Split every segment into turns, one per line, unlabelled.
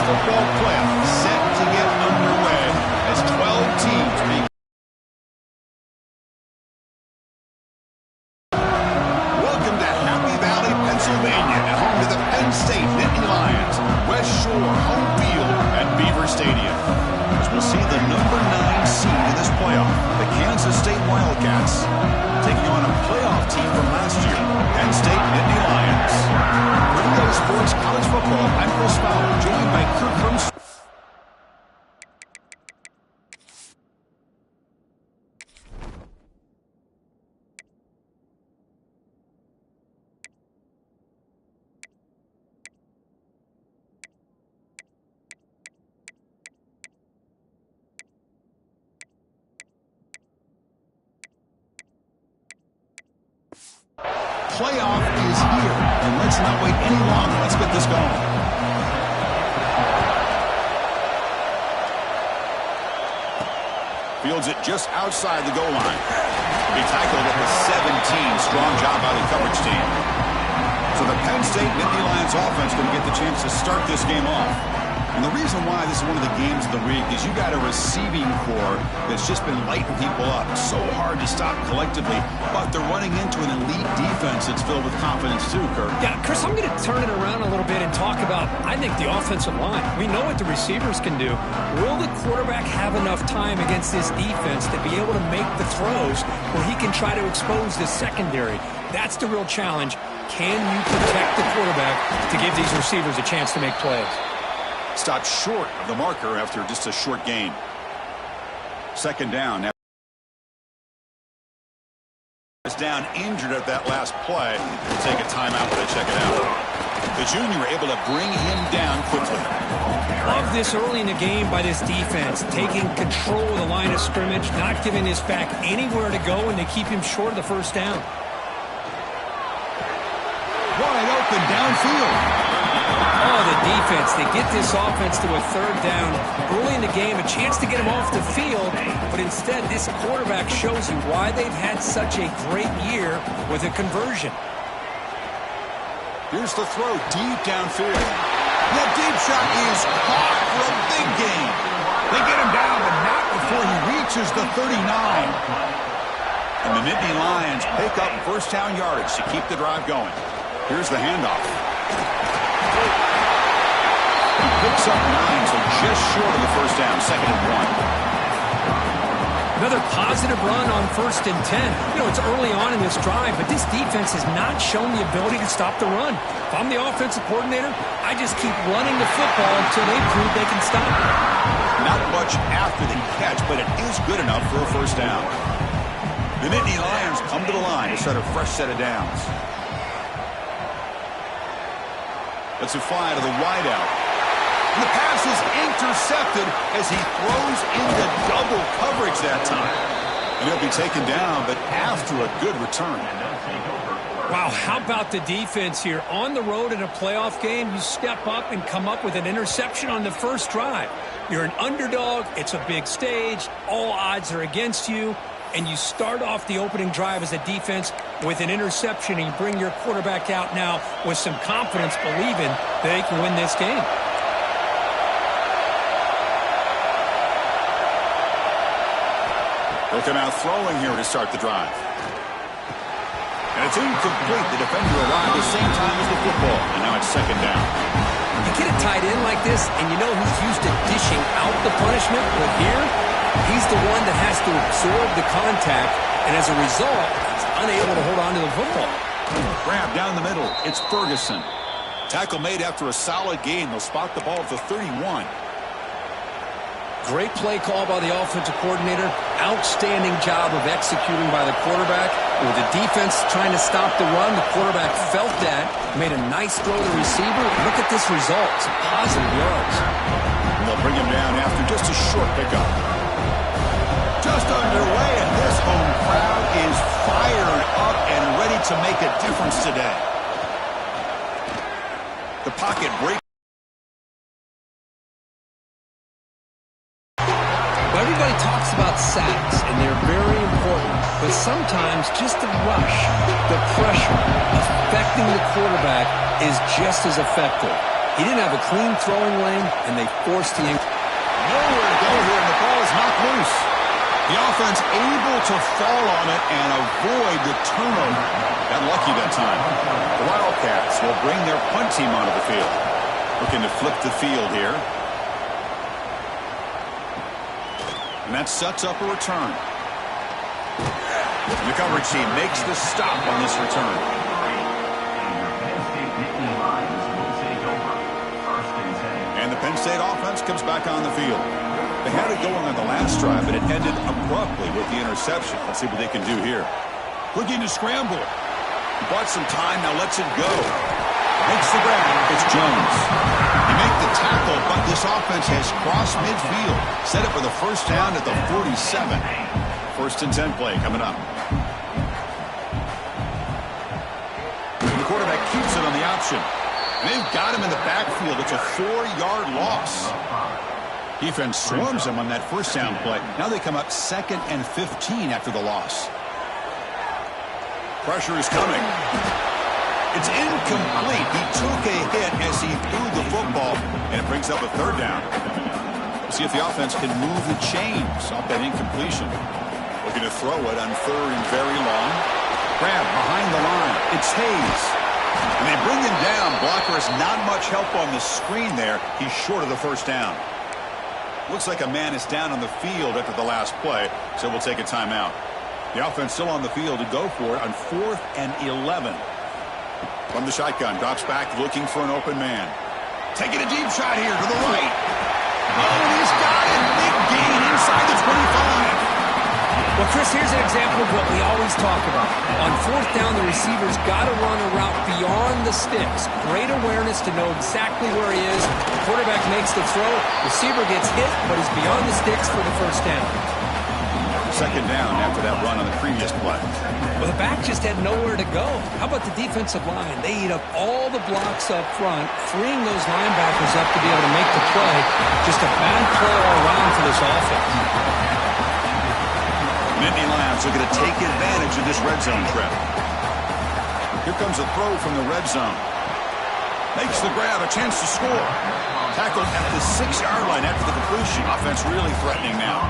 football playoff set to get underway as 12 teams begin. Welcome to Happy Valley, Pennsylvania, and home to the Penn State Nittany Lions, West Shore home field at Beaver Stadium. As we'll see the number 9 seed in this playoff, the Kansas State Wildcats, taking on a playoff team from last year, Penn State Nittany Lions. For today's Sports College Football, I'm Chris Fowler, joined by Kirk Hermstrom. Playoff is here, and let's not wait any longer. Let's get this going. Fields it just outside the goal line. He tackled at the 17. Strong job by the coverage team. So the Penn State Nittany Lions offense going to get the chance to start this game off. And the reason why this is one of the games of the week is you got a receiving core that's just been lighting people up. So hard to stop collectively, but they're running into an elite defense that's filled with confidence too, Kirk.
Yeah, Chris, I'm going to turn it around a little bit and talk about, I think, the offensive line. We know what the receivers can do. Will the quarterback have enough time against this defense to be able to make the throws where he can try to expose the secondary? That's the real challenge. Can you protect the quarterback to give these receivers a chance to make plays?
Stopped short of the marker after just a short gain. Second down. Is down injured at that last play. We'll take a timeout when they check it out. The junior able to bring him down quickly.
Love this early in the game by this defense, taking control of the line of scrimmage, not giving his back anywhere to go, and they keep him short of the first down.
Wide open downfield.
Oh, the defense. They get this offense to a third down early in the game, a chance to get him off the field, but instead this quarterback shows you why they've had such a great year with a conversion.
Here's the throw deep downfield. That deep shot is caught for a big gain. They get him down, but not before he reaches the 39. And the Nittany Lions pick up first down yardage to keep the drive going. Here's the handoff. Picks up 9, so just short of the first down, 2nd and 1.
Another positive run on 1st and 10. You know, it's early on in this drive, but this defense has not shown the ability to stop the run. If I'm the offensive coordinator, I just keep running the football until they prove they can stop it.
Not much after the catch, but it is good enough for a first down. The Nittany Lions come to the line to start a fresh set of downs. That's a fly to the wideout. The pass is intercepted as he throws into double coverage that time. And he'll be taken down, but after a good return.
Wow, how about the defense here? On the road in a playoff game, you step up and come up with an interception on the first drive. You're an underdog. It's a big stage. All odds are against you. And you start off the opening drive as a defense with an interception, and you bring your quarterback out now with some confidence, believing they can win this game.
They'll come out throwing here to start the drive. And it's incomplete. The defender arrived at the same time as the football. And now it's 2nd down.
You get a tight end like this, and you know who's used to dishing out the punishment. But here, he's the one that has to absorb the contact. And as a result, he's unable to hold on to the football.
Grab down the middle. It's Ferguson. Tackle made after a solid gain. They'll spot the ball at the 31.
Great play call by the offensive coordinator. Outstanding job of executing by the quarterback. With the defense trying to stop the run, the quarterback felt that, made a nice throw to the receiver. Look at this result. Some positive yards.
And they'll bring him down after just a short pickup. Just underway, and this home crowd is fired up and ready to make a difference today. The pocket break.
Everybody talks about sacks, and they're very important. But sometimes just the rush, the pressure affecting the quarterback is just as effective. He didn't have a clean throwing lane, and they forced the
nowhere to go here, and the ball is knocked loose. The offense able to fall on it and avoid the turnover. Got lucky that time. The Wildcats will bring their punt team onto the field. Looking to flip the field here. And that sets up a return. The coverage team makes the stop on this return. And the Penn State offense comes back on the field. They had it going on the last drive, but it ended abruptly with the interception. Let's see what they can do here. Looking to scramble. He bought some time, now lets it go. Makes the grab. It's Jones. He makes the tackle, but this offense has crossed midfield. Set up for the first down at the 47. First and 10 play coming up. The quarterback keeps it on the option. And they've got him in the backfield. It's a 4-yard loss. Defense swarms him on that first down play. Now they come up 2nd and 15 after the loss. Pressure is coming. It's incomplete. He took a hit as he threw the football, and it brings up a 3rd down. We'll see if the offense can move the chains off that incompletion. Looking to throw it on 3rd and very long. Grab behind the line. It's Hayes. And they bring him down. Blocker has not much help on the screen there. He's short of the first down. Looks like a man is down on the field after the last play, so we'll take a timeout. The offense still on the field to go for it on 4th and 11. From the shotgun, drops back looking for an open man. Taking a deep shot here to the right. Oh, he's got it. Big gain inside the 25.
Well, Chris, here's an example of what we always talk about. On 4th down, the receiver's got to run a route beyond the sticks. Great awareness to know exactly where he is. The quarterback makes the throw. Receiver gets hit, but he's beyond the sticks for the first down.
2nd down after that run on the previous play.
Well, the back just had nowhere to go. How about the defensive line? They eat up all the blocks up front, freeing those linebackers up to be able to make the play. Just a bad play all around for this offense.
Nittany Lions looking to take advantage of this red zone trap. Here comes a throw from the red zone. Makes the grab, a chance to score. Tackled at the 6-yard line after the completion. Offense really threatening now.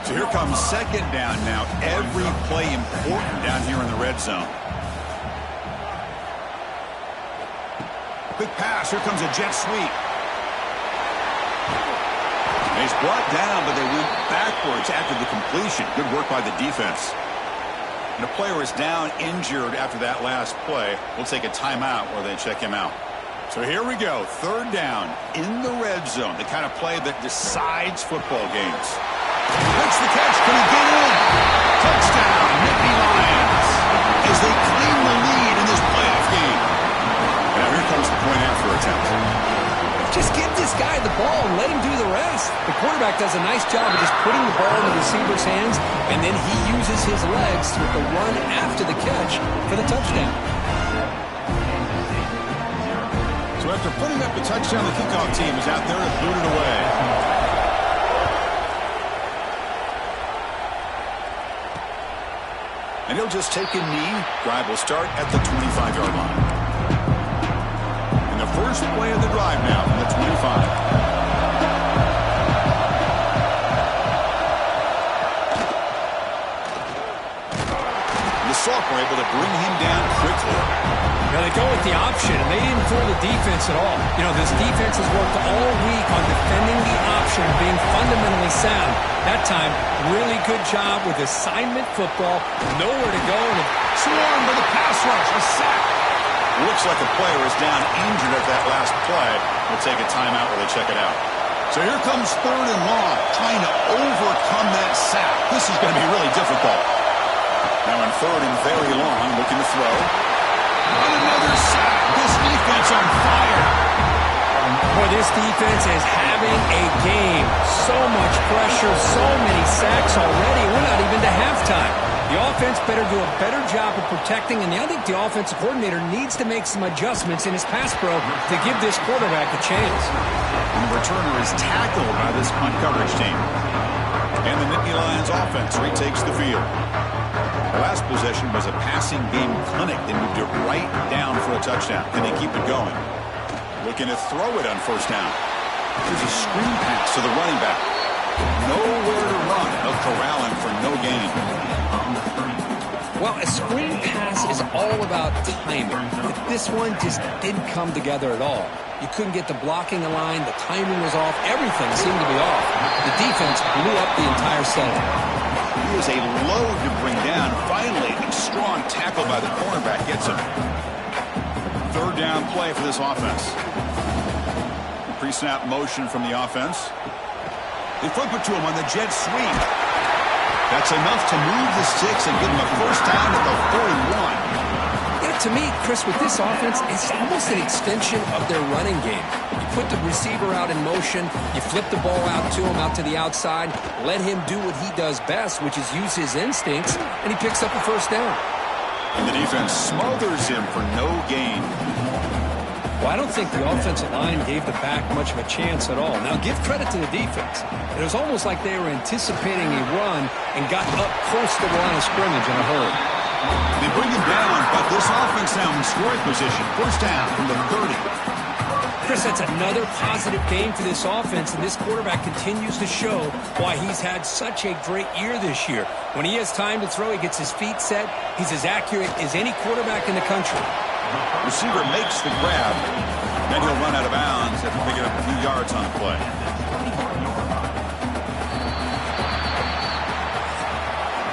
So here comes 2nd down now. Every play important down here in the red zone. Quick pass. Here comes a jet sweep. He's brought down, but they went backwards after the completion. Good work by the defense. And a player is down injured after that last play. We'll take a timeout while they check him out. So here we go. 3rd down in the red zone. The kind of play that decides football games. Makes the catch. Can he get in? Touchdown, Nittany Lions. As they claim the lead in this playoff game. Now here comes the point after attempt.
Just give this guy the ball and let him do the rest. The quarterback does a nice job of just putting the ball in the receiver's hands, and then he uses his legs with the run after the catch for the touchdown.
So after putting up the touchdown, the kickoff team is out there and boot it away. And he'll just take a knee. Drive will start at the 25-yard line. First play of the drive now from the 25. The Sauk were able to bring him down quickly.
Now they go with the option, and they didn't fool the defense at all. You know, this defense has worked all week on defending the option, being fundamentally sound. That time, really good job with assignment football. Nowhere to go. And
swarmed by the pass rush. A sack. Looks like a player is down injured at that last play. We'll take a timeout while they check it out. So here comes 3rd and long, trying to overcome that sack. This is going to be really difficult. Now in 3rd and very long, looking to throw. And another sack. This defense on fire.
Boy, this defense is having a game. So much pressure, so many sacks already. We're not even to halftime. The offense better do a better job of protecting, and I think the offensive coordinator needs to make some adjustments in his pass pro to give this quarterback a chance.
And the returner is tackled by this punt coverage team. And the Nittany Lions offense retakes the field. The last possession was a passing game clinic. They moved it right down for a touchdown. Can they keep it going? Looking to throw it on first down. Here's a screen pass to the running back. Nowhere to run. They'll corral him for no gain.
Well, a screen pass is all about timing. But this one just didn't come together at all. You couldn't get the blocking line. The timing was off. Everything seemed to be off. The defense blew up the entire setup.
He was a load to bring down. Finally, a strong tackle by the cornerback gets him. Third down play for this offense. Pre-snap motion from the offense. They flip it to him on the jet sweep. That's enough to move the sticks and give him a first down at the 41.
Yeah, to me, Chris, with this offense, it's almost an extension of their running game. You put the receiver out in motion, you flip the ball out to him, out to the outside, let him do what he does best, which is use his instincts, and he picks up a first down.
And the defense smothers him for no gain.
Well, I don't think the offensive line gave the back much of a chance at all. Now, give credit to the defense. It was almost like they were anticipating a run and got up close to the line of scrimmage in a hurry.
They bring him down, but this offense now in scoring position. First down from the 30.
Chris, that's another positive game for this offense, and this quarterback continues to show why he's had such a great year this year. When he has time to throw, he gets his feet set. He's as accurate as any quarterback in the country.
Receiver makes the grab. Then he'll run out of bounds after picking up a few yards on the play.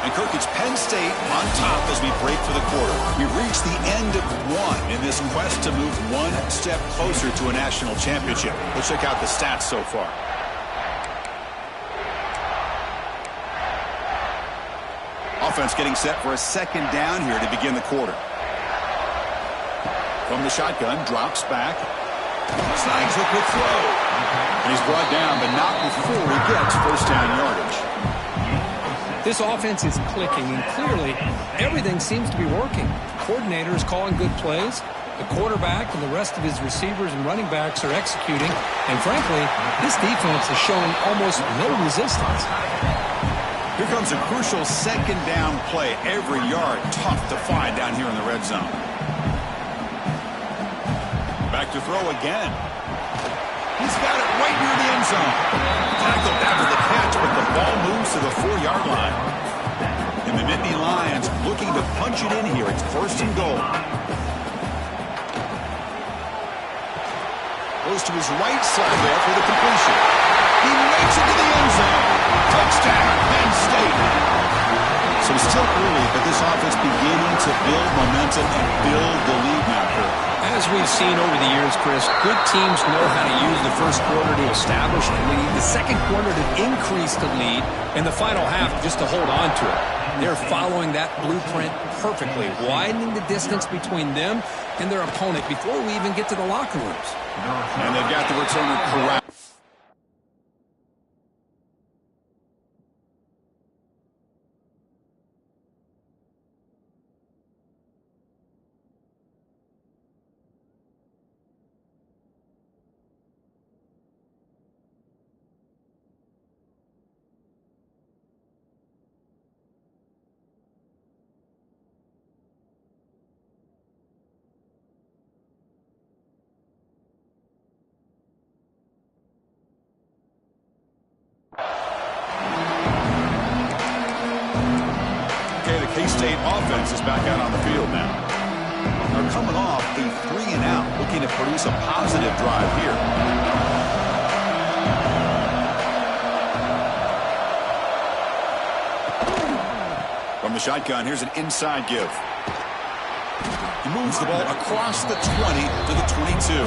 And Kirk, it's Penn State on top as we break for the quarter. We've reached the end of one in this quest to move one step closer to a national championship. Let's check out the stats so far. Offense getting set for a second down here to begin the quarter. From the shotgun, drops back. Snags a quick throw. And he's brought down, but not before he gets first down yardage.
This offense is clicking, and clearly everything seems to be working. The coordinator is calling good plays. The quarterback and the rest of his receivers and running backs are executing. And frankly, this defense is showing almost no resistance.
Here comes a crucial second down play. Every yard tough to find down here in the red zone. Back to throw again. He's got it right near the end zone. Tackled after the catch, but the ball moves to the 4-yard line. And the Nittany Lions looking to punch it in here. It's first and goal. Goes to his right side there for the completion. He makes it to the end zone. Touchdown, Penn State. So it's still early, but this offense beginning to build momentum and build the lead now.
As we've seen over the years, Chris, good teams know how to use the first quarter to establish the lead, the second quarter to increase the lead, and the final half just to hold on to it. They're following that blueprint perfectly, widening the distance between them and their opponent before we even get to the locker rooms.
And they've got the returner correct. K-State offense is back out on the field now. They're coming off a 3-and-out, looking to produce a positive drive here. From the shotgun, here's an inside give. He moves the ball across the 20 to the 22.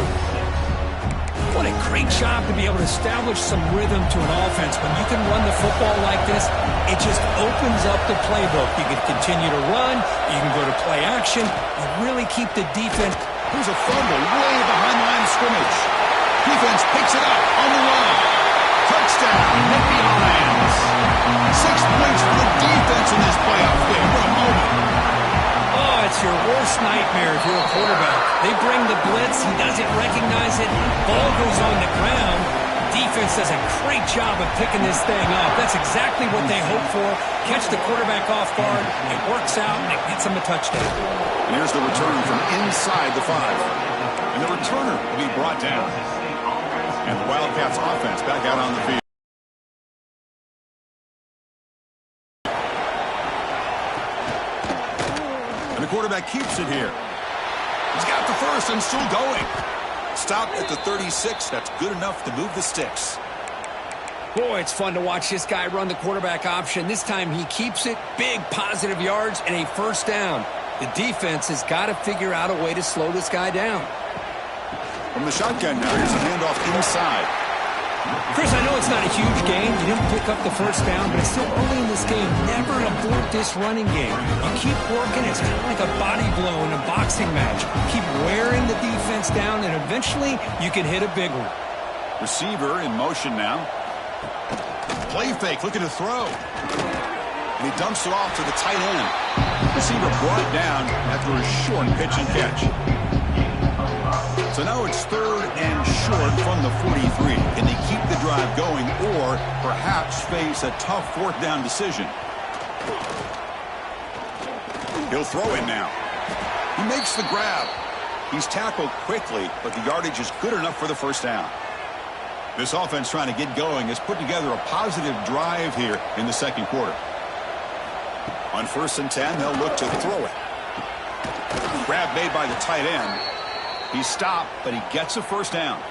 What a great job to be able to establish some rhythm to an offense. When you can run the football like this, it just opens up the playbook. You can continue to run. You can go to play action. You really keep the defense.
Here's a fumble way behind the line of scrimmage. Defense picks it up on the run. Touchdown, Nittany Lions. 6 points for the defense in this playoff game. What a moment.
Oh, it's your worst nightmare if you're a quarterback. They bring the blitz. He doesn't recognize it. Ball goes on the ground. Defense does a great job of picking this thing up. That's exactly what they hope for. Catch the quarterback off guard. It works out, and it gets them a touchdown.
And here's the return from inside the 5. And And the returner will be brought down. And the Wildcats offense back out on the field. And the quarterback keeps it here. He's got the first and still going. Stopped at the 36. That's good enough to move the sticks.
Boy, it's fun to watch this guy run the quarterback option. This time he keeps it. Big positive yards and a first down. The defense has got to figure out a way to slow this guy down.
From the shotgun now, here's a handoff inside.
Chris, I know it's not a huge game. You didn't pick up the first down, but it's still early in this game. Never abort this running game. You keep working. It's kind of like a body blow in a boxing match. Keep wearing the defense down, and eventually you can hit a big one.
Receiver in motion now. Play fake, looking to throw. And he dumps it off to the tight end. Receiver brought down after a short pitch and catch. So now it's 3rd and short from the 43. Can they keep the drive going or perhaps face a tough 4th down decision? He'll throw it now. He makes the grab. He's tackled quickly, but the yardage is good enough for the first down. This offense trying to get going has put together a positive drive here in the second quarter. On 1st and 10, they'll look to throw it. Grab made by the tight end. He stopped, but he gets a first down.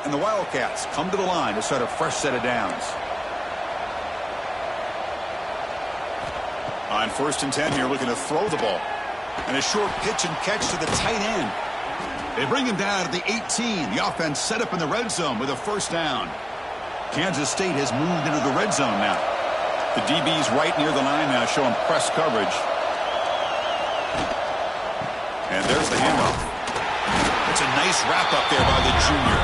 And the Wildcats come to the line to start a fresh set of downs. On 1st and 10 here, looking to throw the ball. And a short pitch and catch to the tight end. They bring him down at the 18. The offense set up in the red zone with a first down. Kansas State has moved into the red zone now. The DB's right near the line now, showing press coverage. And there's the handoff. It's a nice wrap-up there by the junior.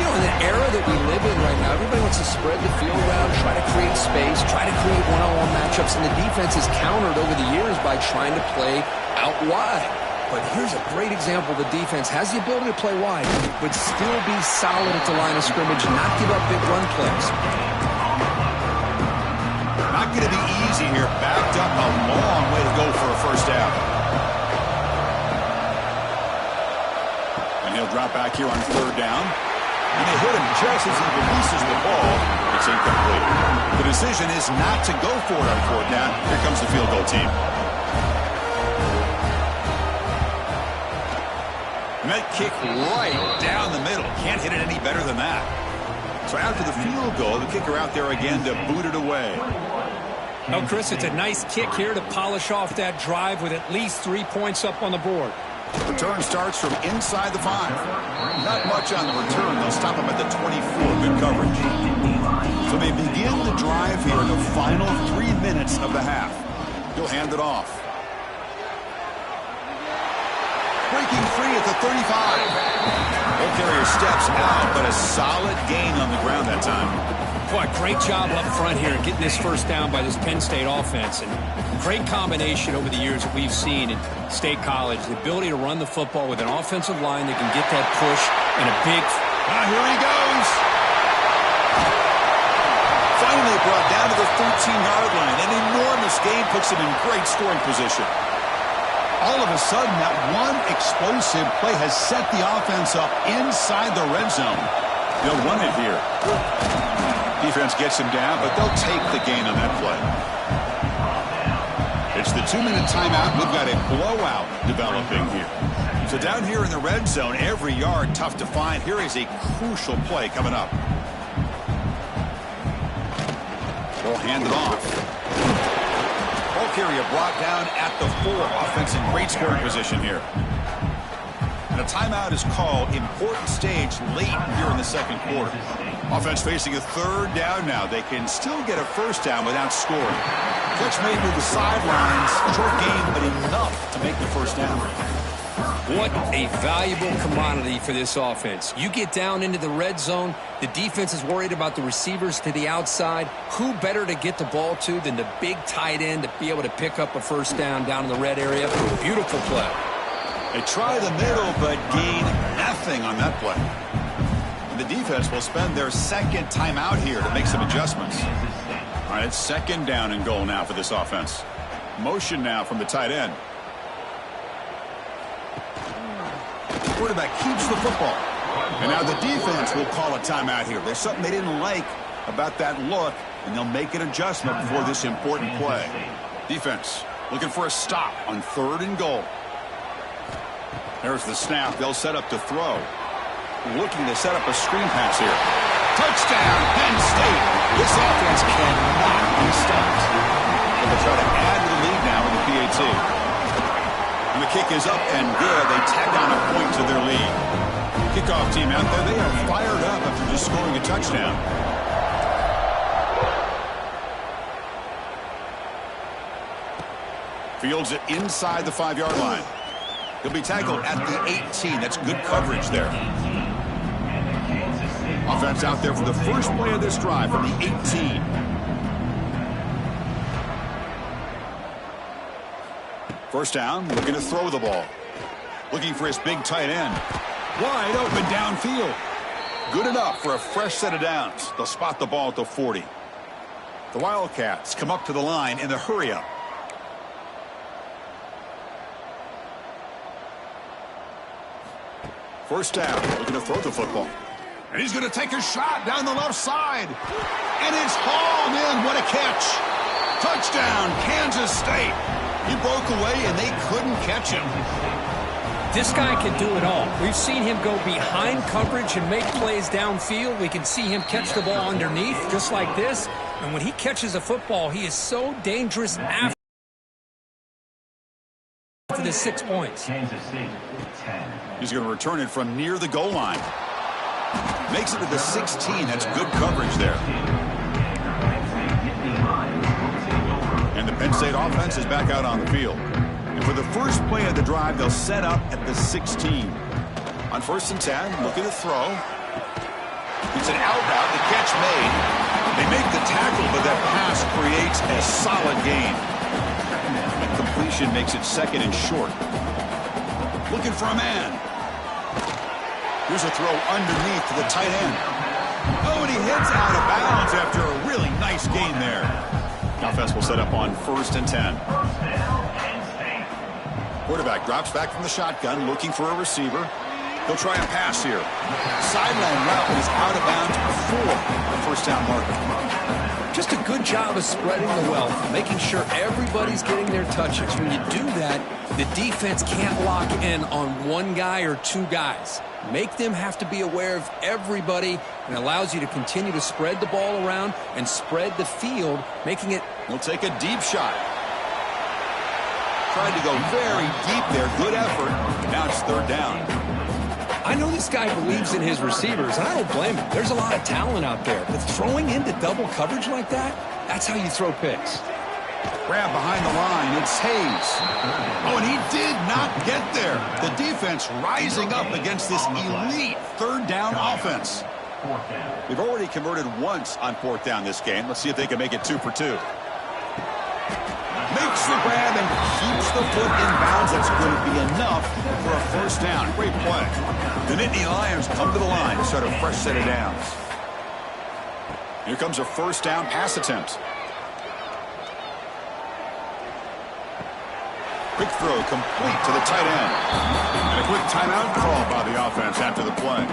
You know, in the era that we live in right now, everybody wants to spread the field around, try to create space, try to create one-on-one matchups, and the defense has countered over the years by trying to play out wide. But here's a great example. The defense has the ability to play wide, but still be solid at the line of scrimmage and not give up big run plays.
Not going to be easy here. Backed up a long way to go for a first down. And he'll drop back here on 3rd down. And they hit him just as he releases the ball. It's incomplete. The decision is not to go for it on 4th down. Here comes the field goal team. And that kick right down the middle. Can't hit it any better than that. So after the field goal, the kicker out there again to boot it away.
Oh, Chris, it's a nice kick here to polish off that drive with at least 3 points up on the board.
Return starts from inside the 5. Not much on the return. They'll stop him at the 24. Good coverage. So they begin the drive here in the final 3 minutes of the half. He'll hand it off. Breaking free at the 35. Ball carrier steps out, but a solid gain on the ground that time.
Boy, great job up front here getting this first down by this Penn State offense. And great combination over the years that we've seen in State College. The ability to run the football with an offensive line that can get that push and a big...
Here he goes. Finally brought down to the 13-yard line. An enormous gain puts him in great scoring position. All of a sudden, that one explosive play has set the offense up inside the red zone. They'll run it here. Defense gets him down, but they'll take the gain on that play. It's the 2-minute timeout. We've got a blowout developing here. So down here in the red zone, every yard tough to find. Here is a crucial play coming up. They'll hand it off. Ball carrier brought down at the 4. Offense in great scoring position here. And a timeout is called. Important stage late here in the second quarter. Offense facing a 3rd down now. They can still get a first down without scoring. Catch made to the sidelines. Short game, but enough to make the first down.
What a valuable commodity for this offense. You get down into the red zone, the defense is worried about the receivers to the outside. Who better to get the ball to than the big tight end to be able to pick up a first down in the red area? Beautiful play.
They try the middle, but gain nothing on that play. And the defense will spend their second timeout here to make some adjustments. All right, it's 2nd down and goal now for this offense. Motion now from the tight end. Quarterback keeps the football. And now the defense will call a timeout here. There's something they didn't like about that look, and they'll make an adjustment before this important play. Defense looking for a stop on 3rd and goal. There's the snap. They'll set up to throw. Looking to set up a screen pass here. Touchdown, Penn State. This offense cannot be stopped. And they'll try to add to the lead now with the PAT. And the kick is up and good. They tack on a point to their lead. Kickoff team out there, they are fired up after just scoring a touchdown. Fields it inside the 5-yard line. He'll be tackled at the 18. That's good coverage there. Offense out there for the first play of this drive from the 18. First down, looking to throw the ball. Looking for his big tight end. Wide open downfield. Good enough for a fresh set of downs. They'll spot the ball at the 40. The Wildcats come up to the line in the hurry-up. First down, looking to throw the football. And he's going to take a shot down the left side. And it's hauled in. What a catch. Touchdown, Kansas State. He broke away, and they couldn't catch him.
This guy can do it all. We've seen him go behind coverage and make plays downfield. We can see him catch the ball underneath, just like this. And when he catches a football, he is so dangerous after the 6 points.
He's going to return it from near the goal line. Makes it to the 16. That's good coverage there. And the Penn State offense is back out on the field. And for the first play of the drive, they'll set up at the 16. On 1st and 10, looking to throw. It's an out route. The catch made. They make the tackle, but that pass creates a solid gain. And completion makes it 2nd and short. Looking for a man. Here's a throw underneath to the tight end. Oh, and he heads out of bounds after a really nice gain there. Offense will set up on 1st and 10. Quarterback drops back from the shotgun, looking for a receiver. He'll try and pass here. Sideline route is out of bounds before the 1st down marker.
Just a good job of spreading the wealth, making sure everybody's getting their touches. When you do that, the defense can't lock in on one guy or 2 guys. Make them have to be aware of everybody, and allows you to continue to spread the ball around and spread the field, making it...
He'll take a deep shot. Tried to go very deep there. Good effort. Now it's 3rd down.
I know this guy believes in his receivers, and I don't blame him. There's a lot of talent out there. But throwing into double coverage like that, that's how you throw picks.
Grab behind the line. It's Hayes. Oh, and he did not get there. The defense rising up against this elite 3rd down offense. They've already converted once on 4th down this game. Let's see if they can make it 2 for 2. Makes the grab and keeps the foot in bounds. That's going to be enough for a 1st down. Great play. The Nittany Lions come to the line to start a fresh set of downs. Here comes a 1st down pass attempt. Quick throw complete to the tight end. And a quick timeout call by the offense after the play.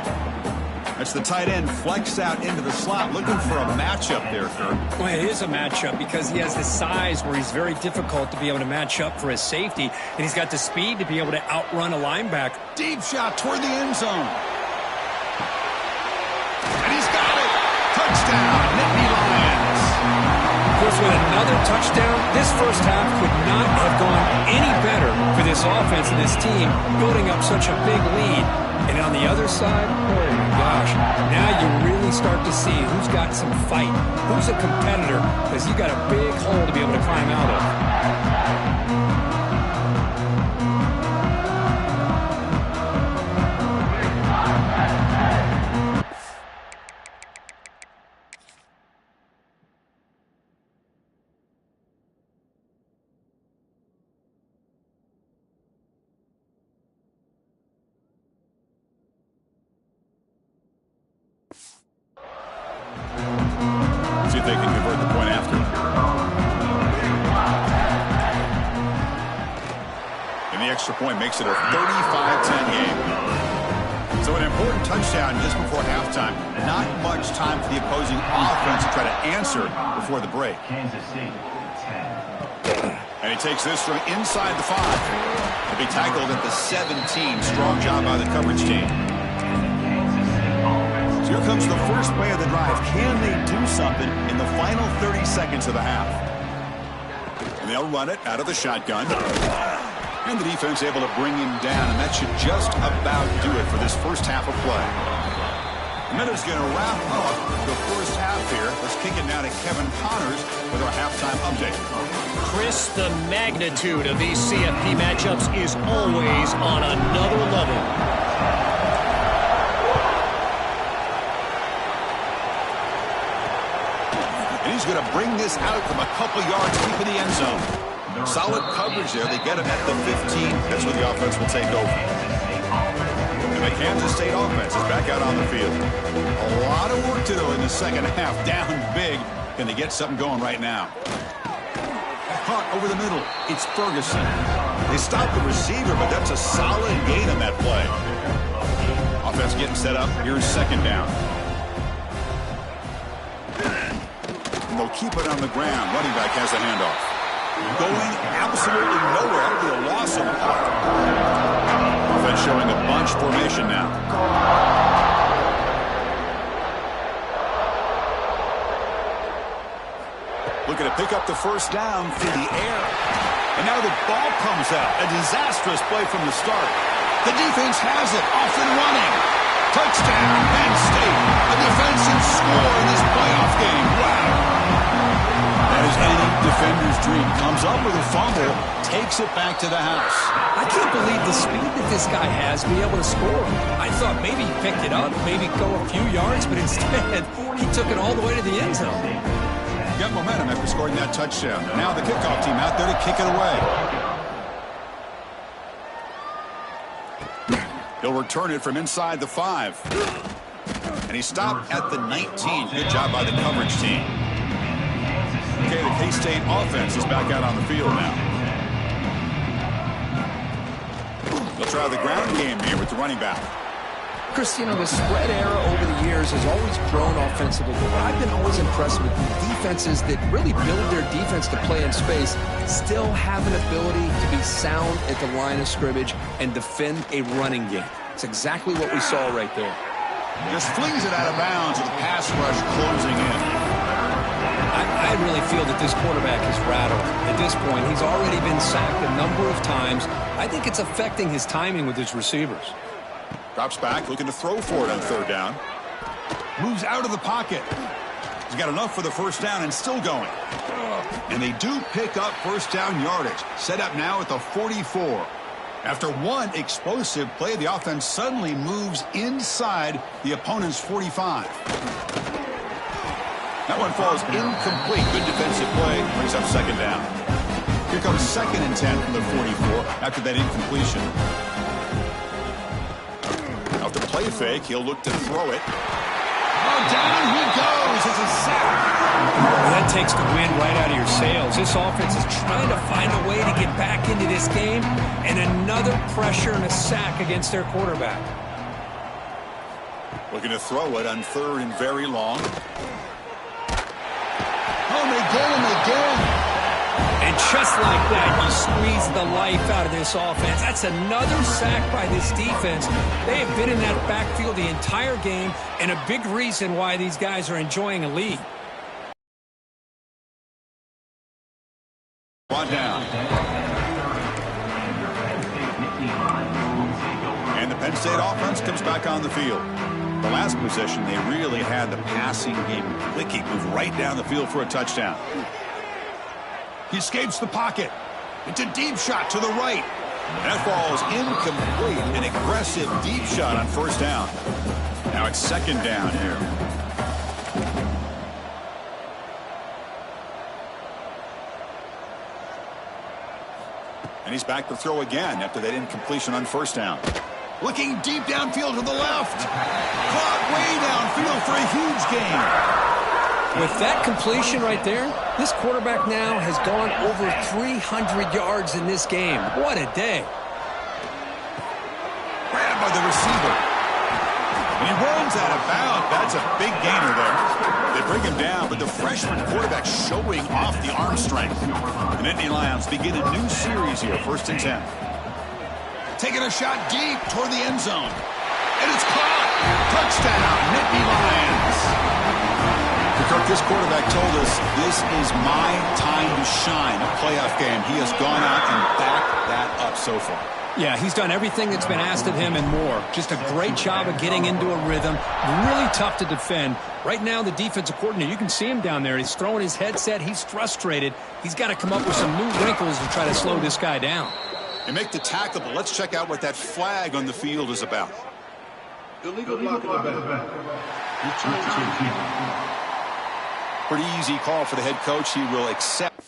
That's the tight end flexed out into the slot, looking for a matchup there, Kirk.
Well, it is a matchup because he has the size where he's very difficult to be able to match up for his safety, and he's got the speed to be able to outrun a linebacker.
Deep shot toward the end zone. And he's got it. Touchdown, Nittany Lions.
Of course, with another touchdown, this first half could not have gone any better for this offense and this team, building up such a big lead. And on the other side, oh my gosh, now you really start to see who's got some fight, who's a competitor, because you got a big hole to be able to climb out of.
See if they can convert the point after. And the extra point makes it a 35-10 game. So an important touchdown just before halftime. Not much time for the opposing offense to try to answer before the break. And he takes this from inside the 5. He'll be tackled at the 17. Strong job by the coverage team. So here comes the first play of the drive. Can they do something in the final 30 seconds of the half? And they'll run it out of the shotgun. And the defense able to bring him down, and that should just about do it for this first half of play. And that is going to wrap up the first half here. Let's kick it now to Kevin Connors with our halftime update.
Chris, the magnitude of these CFP matchups is always on another level.
And he's going to bring this out from a couple yards deep in the end zone. Solid coverage there. They get him at the 15. That's where the offense will take over. And the Kansas State offense is back out on the field. A lot of work to do in the second half. Down big. Can they get something going right now? Caught over the middle. It's Ferguson. They stopped the receiver, but that's a solid gain on that play. Offense getting set up. Here's second down. And they'll keep it on the ground. Running back has the handoff. Going absolutely nowhere. That'll be a loss of puck. Offense showing a bunch formation now. Looking to pick up the first down through the air. And now the ball comes out. A disastrous play from the start. The defense has it. Off and running. Touchdown, Penn State. A defensive score in this playoff game. Wow. That is any defender's dream. Comes up with a fumble, takes it back to the house.
I can't believe the speed that this guy has to be able to score. I thought maybe he picked it up, maybe go a few yards, but instead he took it all the way to the end zone.
Got momentum after scoring that touchdown. Now the kickoff team out there to kick it away. He'll return it from inside the 5. And he stopped at the 19. Good job by the coverage team. Okay, the K-State offense is back out on the field now. They'll try the ground game here with the running back.
Christina, the spread era over the years has always grown offensively, but I've been always impressed with defenses that really build their defense to play in space, still have an ability to be sound at the line of scrimmage and defend a running game. It's exactly what we saw right there.
Just flings it out of bounds with the pass rush closing in.
I really feel that this quarterback is rattled. At this point, he's already been sacked a number of times. I think it's affecting his timing with his receivers.
Drops back, looking to throw for it on third down. Moves out of the pocket. He's got enough for the first down and still going. And they do pick up first down yardage. Set up now at the 44. After one explosive play, the offense suddenly moves inside the opponent's 45. That one falls incomplete. Good defensive play. Brings up second down. Here comes 2nd and 10 from the 44 after that incompletion. Out the play fake, he'll look to throw it. Oh, down he goes. It's a sack.
Well, that takes the wind right out of your sails. This offense is trying to find a way to get back into this game, and another pressure and a sack against their quarterback.
Looking to throw it on 3rd and very long. Oh, they get him again.
And just like that, you squeeze the life out of this offense. That's another sack by this defense. They have been in that backfield the entire game, and a big reason why these guys are enjoying a lead.
One down. And the Penn State offense comes back on the field. The last possession, they really had the passing game clicking, move right down the field for a touchdown. He escapes the pocket. It's a deep shot to the right. And that falls incomplete. An aggressive deep shot on first down. Now it's second down here. And he's back to throw again after that incompletion on first down. Looking deep downfield to the left. Caught way downfield for a huge gain.
With that completion right there, this quarterback now has gone over 300 yards in this game. What a day.
Grabbed by the receiver. goes out of bounds. That's a big gainer there. They bring him down, but the freshman quarterback showing off the arm strength. And Nittany Lions begin a new series here, 1st and 10. Taking a shot deep toward the end zone. And it's caught. Touchdown, Nittany Lions. Kirk, this quarterback told us this is my time to shine, a playoff game. He has gone out and backed that up so far.
Yeah, he's done everything that's been asked of him and more. Just a great job of getting into a rhythm. Really tough to defend. Right now, the defensive coordinator, you can see him down there. He's throwing his headset. He's frustrated. He's got to come up with some new wrinkles to try to slow this guy down.
And make the tackle, but let's check out what that flag on the field is about.
Illegal block in the back.
Pretty easy call for the head coach. He will accept.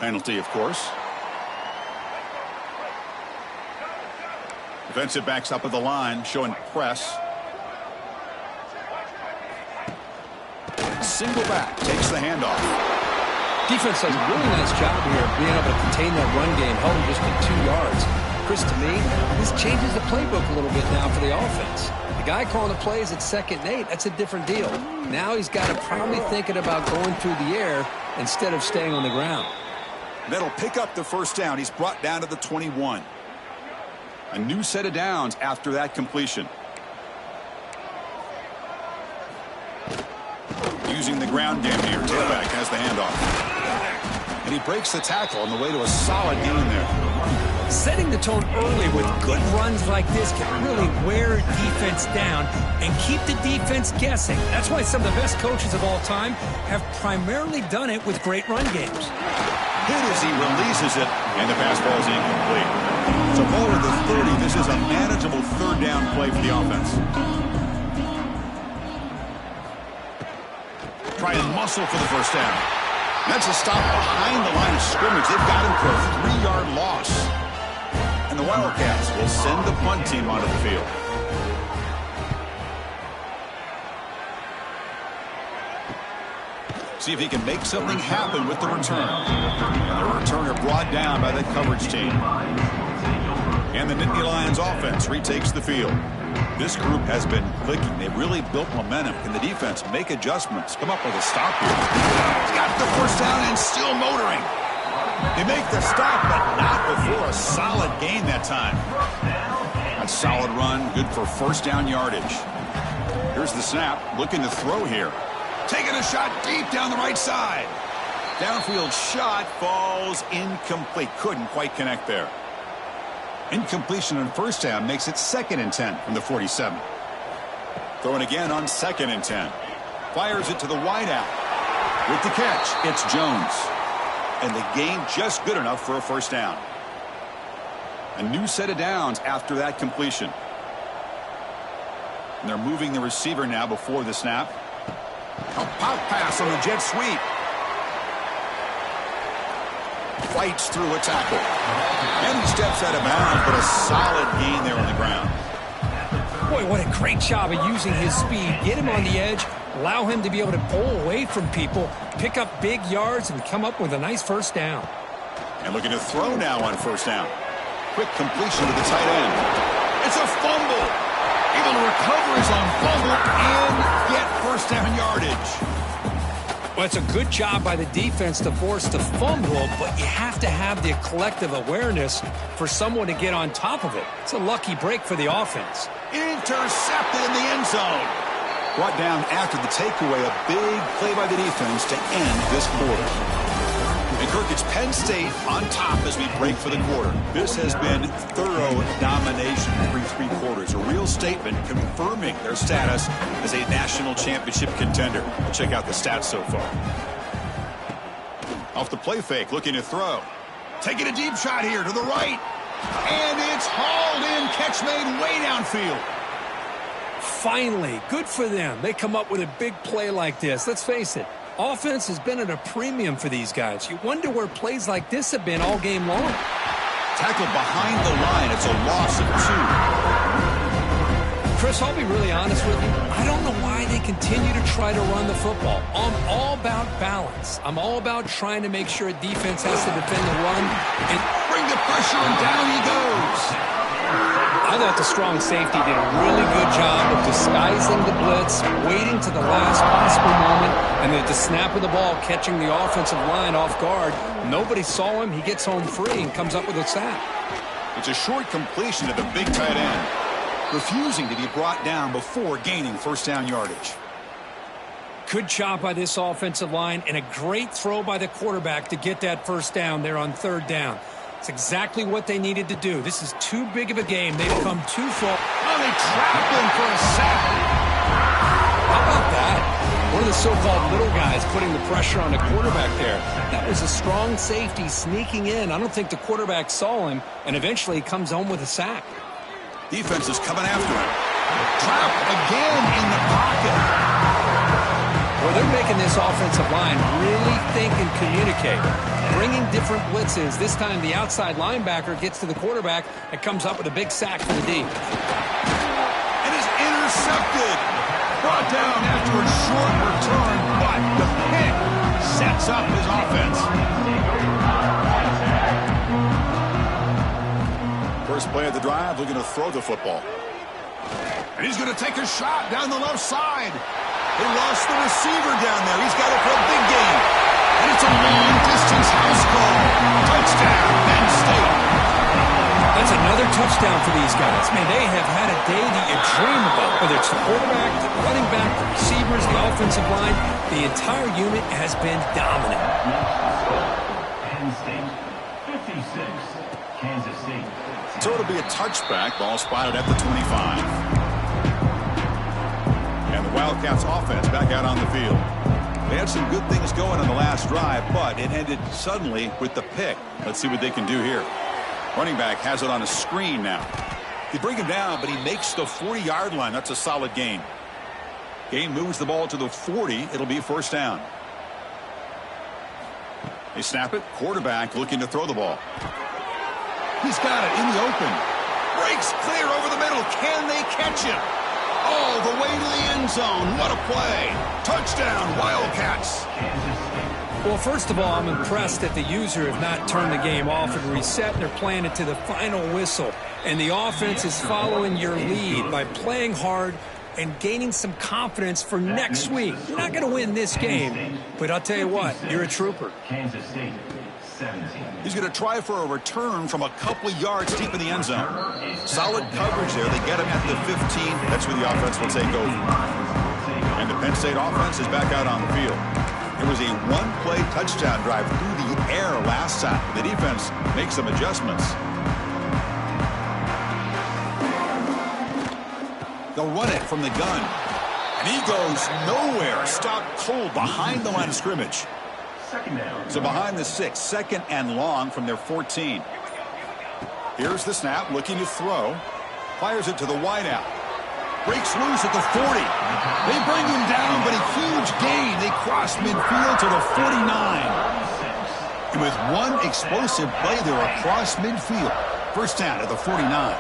Penalty, of course. Defensive backs up at the line, showing press. Single back, takes the handoff.
Defense does a really nice job here of being able to contain that run game, held him just to 2 yards. Chris, to me, this changes the playbook a little bit now for the offense. The guy calling the plays at 2nd and 8, that's a different deal. Now he's got to probably thinking about going through the air instead of staying on the ground.
That'll pick up the first down. He's brought down to the 21. A new set of downs after that completion. Using the ground game here. Tailback has the handoff. And he breaks the tackle on the way to a solid gain there.
Setting the tone early with good runs like this can really wear defense down and keep the defense guessing. That's why some of the best coaches of all time have primarily done it with great run games.
Hit as he releases it, and the pass ball is incomplete. So ball at the 30, this is a manageable 3rd down play for the offense. Try and muscle for the first down. That's a stop behind the line of scrimmage. They've got him for a 3-yard loss. And the Wildcats will send the punt team onto the field. See if he can make something happen with the return. And the returner brought down by the coverage team. And the Nittany Lions offense retakes the field. This group has been clicking. They've really built momentum. Can the defense make adjustments? Come up with a stop here. He's got the first down and still motoring. They make the stop, but not before a solid gain that time. A solid run, good for first down yardage. Here's the snap, looking to throw here. Taking a shot deep down the right side. Downfield shot falls incomplete. Couldn't quite connect there. Incompletion on first down makes it 2nd and 10 from the 47. Throwing again on 2nd and 10. Fires it to the wideout. With the catch, it's Jones. And the gain just good enough for a first down. A new set of downs after that completion. And they're moving the receiver now before the snap. A pop pass on the jet sweep. Fights through a tackle. And he steps out of bounds, but a solid gain there on the ground.
Boy, what a great job of using his speed. Get him on the edge, allow him to be able to pull away from people, pick up big yards, and come up with a nice first down.
And looking to throw now on first down. quick completion to the tight end. It's a fumble. Able to recover his own fumble and get first down yardage.
Well, it's a good job by the defense to force the fumble, but you have to have the collective awareness for someone to get on top of it. It's a lucky break for the offense.
Intercepted in the end zone. Brought down after the takeaway, a big play by the defense to end this quarter. And Kirk, it's Penn State on top as we break for the quarter. This has been thorough domination through 3 quarters. A real statement confirming their status as a national championship contender. We'll check out the stats so far. Off the play fake, looking to throw. Taking a deep shot here to the right. And it's hauled in. Catch made way downfield.
Finally, good for them. They come up with a big play like this. Let's face it. Offense has been at a premium for these guys. You wonder where plays like this have been all game long.
Tackled behind the line. It's a loss of 2.
Chris, I'll be really honest with you. I don't know why they continue to try to run the football. I'm all about balance. I'm all about trying to make sure a defense has to defend the run and
bring the pressure, and down he goes.
I thought the strong safety did a really good job of disguising the blitz, waiting to the last possible moment, and then at the snap of the ball, catching the offensive line off guard. Nobody saw him. He gets home free and comes up with a sack.
It's a short completion to the big tight end, refusing to be brought down before gaining first down yardage.
Good job by this offensive line, and a great throw by the quarterback to get that first down there on 3rd down. It's exactly what they needed to do. This is too big of a game. They've come too far.
Oh, they trapped him for a sack.
How about that? One of the so-called little guys putting the pressure on the quarterback there. That was a strong safety sneaking in. I don't think the quarterback saw him, and eventually he comes home with a sack.
Defense is coming after him. Trapped again in the pocket.
Well, they're making this offensive line really think and communicate. Bringing different blitzes. This time the outside linebacker gets to the quarterback and comes up with a big sack for the D.
And is intercepted. Brought down after a short return, but the pick sets up his offense. First play of the drive, looking to throw the football. And he's going to take a shot down the left side. They lost the receiver down there. He's got it for a big game. And it's a long-distance house call. Touchdown, Penn State.
That's another touchdown for these guys. Man, they have had a day that you dream about. Whether it's the quarterback, the running back, the receivers, the offensive line, the entire unit has been dominant.
Penn State, 56, Kansas State.
So it'll be a touchback. Ball spotted at the 25. And the Wildcats offense back out on the field. They had some good things going on the last drive, but it ended suddenly with the pick. Let's see what they can do here. Running back has it on a screen now. They bring him down, but he makes the 40-yard line. That's a solid gain. Gain moves the ball to the 40. It'll be first down. They snap it. Quarterback looking to throw the ball. He's got it in the open. Breaks clear over the middle. Can they catch him? All the way to the end zone. What a play. Touchdown, Wildcats.
Well, first of all, I'm impressed that the user have not turned the game off and reset. They're playing it to the final whistle. And the offense is following your lead by playing hard and gaining some confidence for next week. You're not going to win this game, but I'll tell you what, you're a trooper.
Kansas State, 17.
He's going to try for a return from a couple of yards deep in the end zone. Solid coverage there. They get him at the 15. That's where the offense will take over. And the Penn State offense is back out on the field. It was a one-play touchdown drive through the air last time. The defense makes some adjustments. They'll run it from the gun. And he goes nowhere. Stopped cold behind the line of scrimmage. So behind the 6, second and long from their 14. Here's the snap, looking to throw. Fires it to the wideout. Breaks loose at the 40. They bring him down, but a huge gain. They cross midfield to the 49. And with one explosive play, they're across midfield. First down at the 49.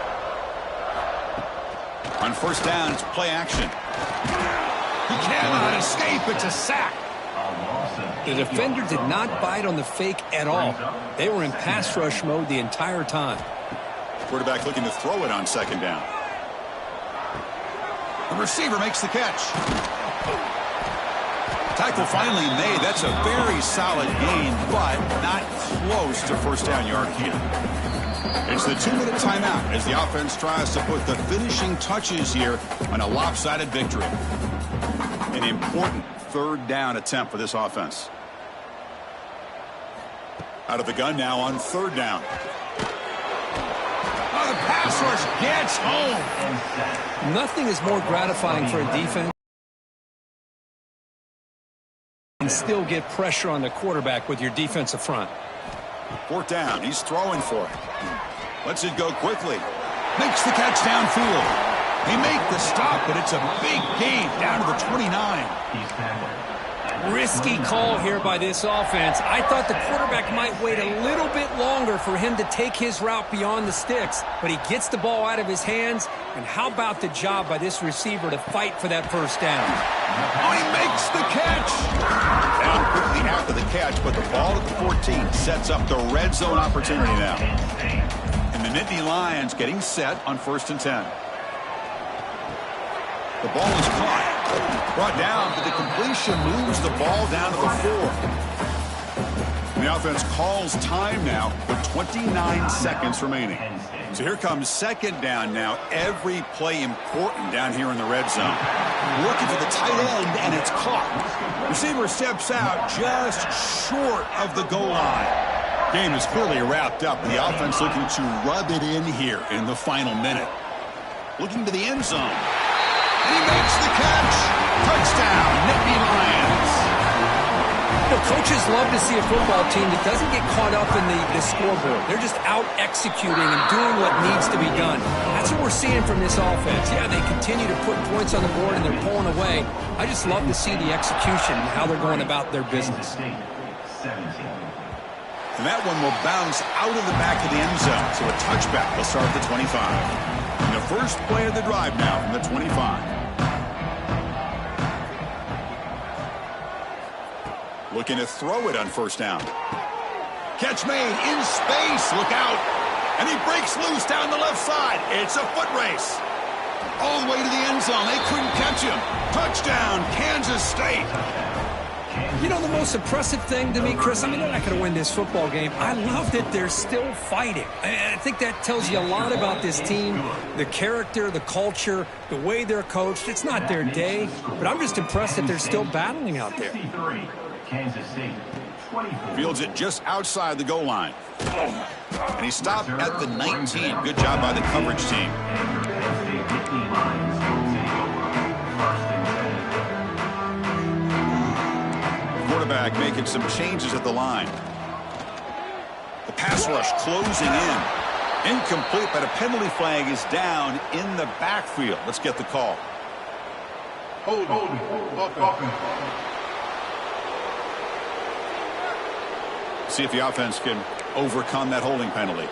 On first down, it's play action. He cannot escape. It's a sack.
The defender did not bite on the fake at all. They were in pass rush mode the entire time.
Quarterback looking to throw it on second down. The receiver makes the catch. Tackle finally made. That's a very solid gain, but not close to first down yard here. It's the 2-minute timeout as the offense tries to put the finishing touches here on a lopsided victory. An important third down attempt for this offense. Out of the gun now on third down. Oh, the pass rush gets home.
Nothing is more gratifying for a defense and still get pressure on the quarterback with your defensive front.
Fourth down. He's throwing for it. Lets it go quickly. Makes the catch downfield. They make the stop, but it's a big gain down to the 29.
He's tackled.
Risky call here by this offense. I thought the quarterback might wait a little bit longer for him to take his route beyond the sticks, but he gets the ball out of his hands. And how about the job by this receiver to fight for that first down?
Oh, he makes the catch. Down quickly after the catch, but the ball at the 14 sets up the red zone opportunity now. And the Nittany Lions getting set on 1st and 10. The ball is caught. Brought down, but the completion moves the ball down to the 4. And the offense calls time now with 29 seconds remaining. So here comes second down now. Every play important down here in the red zone. Looking for the tight end, and it's caught. Receiver steps out just short of the goal line. Game is clearly wrapped up. The offense looking to rub it in here in the final minute. Looking to the end zone. He makes the catch. Touchdown, Nittany Lions.
You know, coaches love to see a football team that doesn't get caught up in the scoreboard. They're just out executing and doing what needs to be done. That's what we're seeing from this offense. Yeah, they continue to put points on the board and they're pulling away. I just love to see the execution and how they're going about their business.
And that one will bounce out of the back of the end zone. So a touchback will start at the 25. And the first play of the drive now from the 25. Looking to throw it on first down. Catch made in space. Look out. And he breaks loose down the left side. It's a foot race. All the way to the end zone. They couldn't catch him. Touchdown, Kansas State.
You know, the most impressive thing to me, Chris, I mean, they're not going to win this football game. I love that they're still fighting. I think that tells you a lot about this team, the character, the culture, the way they're coached. It's not their day, but I'm just impressed that they're still battling out there.
Kansas State, 24.
Fields it just outside the goal line. And he stopped at the 19. Good job by the coverage team. Quarterback making some changes at the line. The pass rush closing in. Incomplete, but a penalty flag is down in the backfield. Let's get the call.
Hold.
See if the offense can overcome that holding penalty.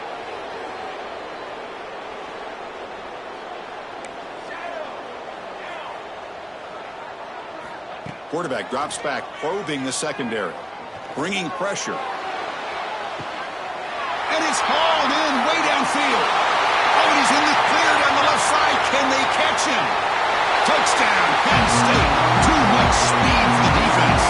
Quarterback drops back, probing the secondary, bringing pressure. And it's hauled in way downfield. Oh, and he's in the clear down the left side. Can they catch him? Touchdown, Penn State. Too much speed for the defense.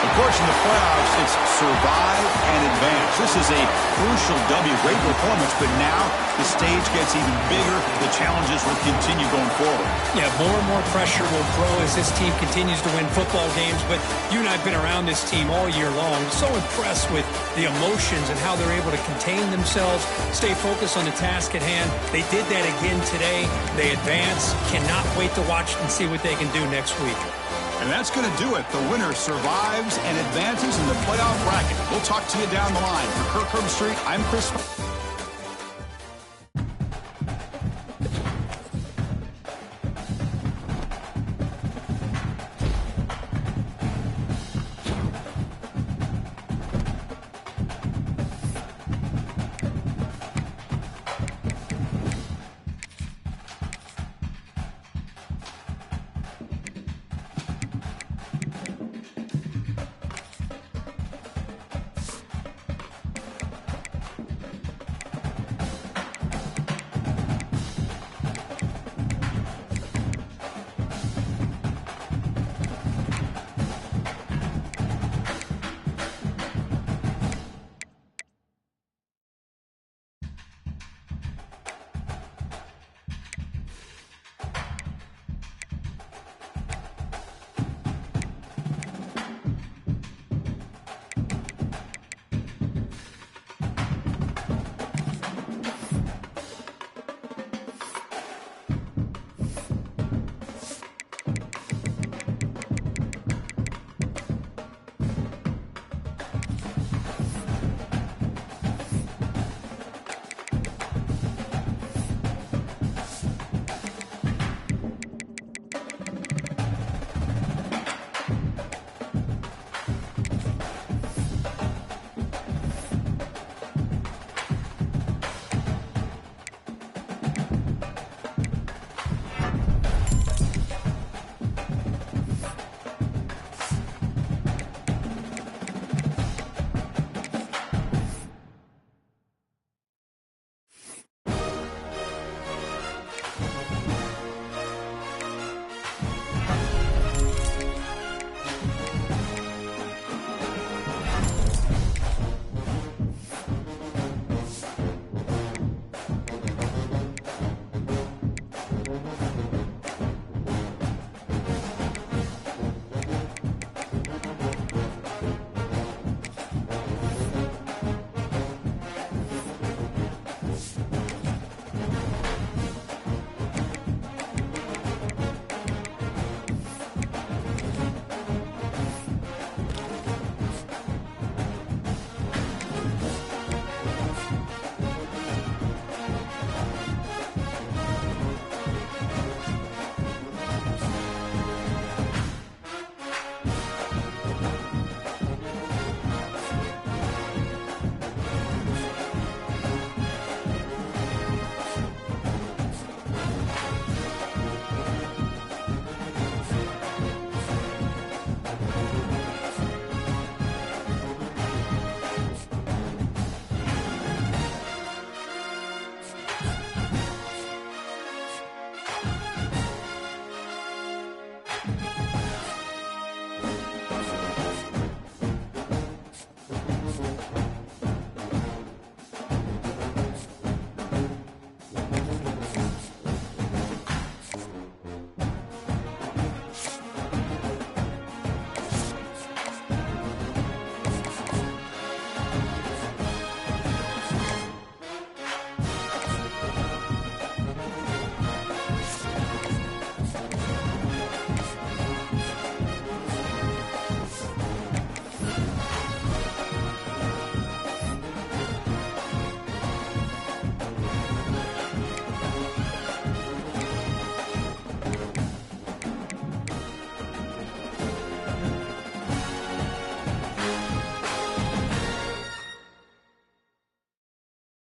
Of course, in the playoffs, it's survive and advance. This is a crucial W. Great performance, but now the stage gets even bigger. The challenges will continue going forward.
Yeah, more and more pressure will grow as this team continues to win football games, but you and I have been around this team all year long. So impressed with the emotions and how they're able to contain themselves, stay focused on the task at hand. They did that again today. They advance. Cannot wait to watch and see what they can do next week.
And that's going to do it. The winner survives and advances in the playoff bracket. We'll talk to you down the line. For Kirk Herbstreit, I'm Chris.